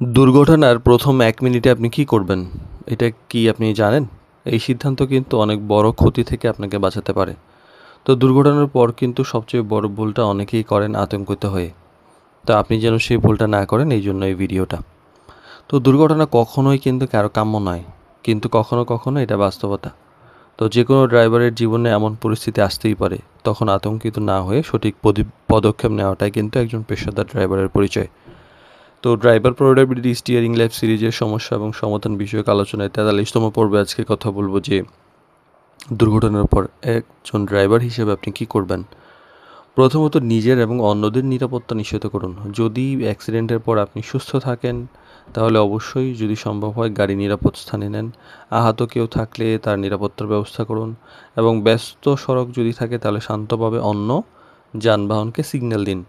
দুর্ঘটনার প্রথম ১ মিনিটে আপনি কী করবেন? এটা কি আপনি জানেন? এই সিদ্ধান্ত কিন্তু অনেক বড় ক্ষতি থেকে আপনাকে বাঁচাতে পারে। তো দুর্ঘটনার পর কিন্তু সবচেয়ে বড় ভুলটা অনেকেই করেন আতঙ্কিত হয়ে। তো আপনি যেন সেই ভুলটা না করেন এইজন্য এই ভিডিওটা। তো দুর্ঘটনা কখনোই কিন্তু কারো কাম্য নয়। কিন্তু কখনো, কখনো এটা বাস্তবতা। তো যেকোনো ড্রাইভারের জীবনে এমন পরিস্থিতি আসতেই পারে। তখন আতঙ্কিত না হয়ে সঠিক পদক্ষেপ নেওয়াটাই কিন্তু একজন পেশাদার ড্রাইভারের পরিচয়। তো ড্রাইভার প্রোডাক্টিভিটি স্টিয়ারিং লাইফ সিরিজের সমস্যা এবং সমাধান বিষয়ক আলোচনায় 43তম পর্বে আজকে কথা বলবো যে দুর্ঘটনার পর একজন ড্রাইভার হিসেবে আপনি কী করবেন। প্রথমত নিজের এবং অন্যদের নিরাপত্তা নিশ্চিত করুন। যদি অ্যাক্সিডেন্টের পর আপনি সুস্থ থাকেন তাহলে অবশ্যই যদি সম্ভব হয় গাড়ি নিরাপদ স্থানে নেন। আহত কেউ থাকলে তার নিরাপত্তার ব্যবস্থা করুন এবং ব্যস্ত সড়ক যদি থাকে তাহলে শান্তভাবে অন্য যানবাহনকে সিগন্যাল দিন।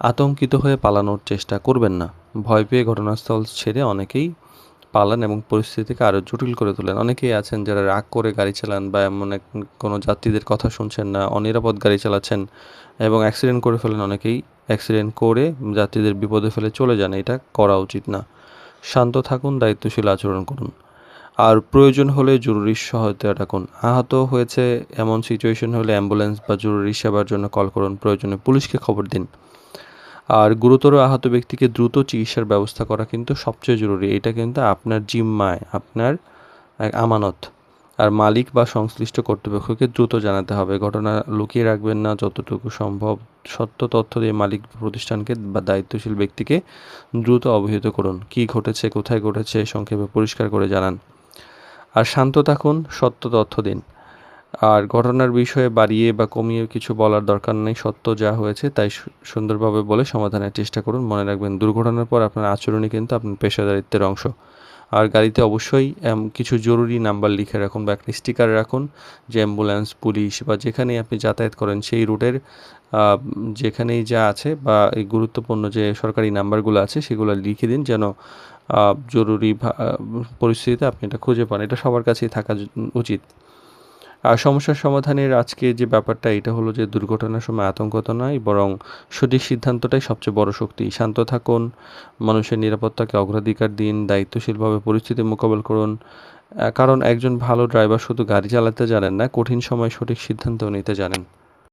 আতঙ্কিত হয়ে পালানোর চেষ্টা করবেন না। ভয় পেয়ে ঘটনাস্থল ছেড়ে অনেকেই পালান এবং পরিস্থিতিকে আরও জটিল করে তোলেন। অনেকেই আছেন যারা রাগ করে গাড়ি চালান বা এমন কোনো যাত্রীদের কথা শুনছেন না, অনিরাপদ গাড়ি চালাচ্ছেন এবং অ্যাক্সিডেন্ট করে ফেলেন। অনেকেই অ্যাক্সিডেন্ট করে যাত্রীদের বিপদে ফেলে চলে যান। এটা করা উচিত না। শান্ত থাকুন, দায়িত্বশীল আচরণ করুন। আর প্রয়োজন হলে জরুরি সহায়তা ডাকুন। আহত হয়েছে এমন সিচুয়েশন হলে অ্যাম্বুলেন্স বা জরুরি সেবার জন্য কল করুন। প্রয়োজনে পুলিশকে খবর দিন। আর গুরুতর আহত ব্যক্তিকে দ্রুত চিকিৎসার ব্যবস্থা করা কিন্তু সবচেয়ে জরুরি। এটা কিন্তু আপনার জিম্মায়, আপনার এক আমানত। আর মালিক বা সংশ্লিষ্ট কর্তৃপক্ষকে দ্রুত জানাতে হবে। ঘটনা লুকিয়ে রাখবেন না, যতটুকু সম্ভব সত্য তথ্য দিয়ে মালিক প্রতিষ্ঠানকে বা দায়িত্বশীল ব্যক্তিকে দ্রুত অবহিত করুন। কী ঘটেছে, কোথায় ঘটেছে সংক্ষেপে পরিষ্কার করে জানান। আর শান্ত থাকুন, সত্য তথ্য দিন। আর ঘটনার বিষয়ে বাড়িয়ে বা কমিয়ে কিছু বলার দরকার নেই। সত্য যা হয়েছে তাই সুন্দরভাবে বলে সমাধানের চেষ্টা করুন। মনে রাখবেন, দুর্ঘটনার পর আপনার আচরণই কিন্তু আপনার পেশাদারিত্বের অংশ। আর গাড়িতে অবশ্যই কিছু জরুরি নাম্বার লিখে রাখুন বা একটা স্টিকার রাখুন যে অ্যাম্বুলেন্স, পুলিশ বা যেখানেই আপনি যাতায়াত করেন সেই রুটের যেখানেই যা আছে বা এই গুরুত্বপূর্ণ যে সরকারি নাম্বারগুলো আছে সেগুলো লিখে দিন যেন জরুরি পরিস্থিতিতে আপনি এটা খুঁজে পান। এটা সবার কাছেই থাকা উচিত। আর সমস্যার সমাধানের আজকে যে ব্যাপারটা এটা হলো যে দুর্ঘটনার সময় আতঙ্কিত নয়, বরং সঠিক সিদ্ধান্তটাই সবচেয়ে বড় শক্তি। শান্ত থাকুন, মানুষের নিরাপত্তাকে অগ্রাধিকার দিন, দায়িত্বশীলভাবে পরিস্থিতি মোকাবেলা করুন। কারণ একজন ভালো ড্রাইভার শুধু গাড়ি চালাতে জানেন না, কঠিন সময়ে সঠিক সিদ্ধান্তও নিতে জানেন।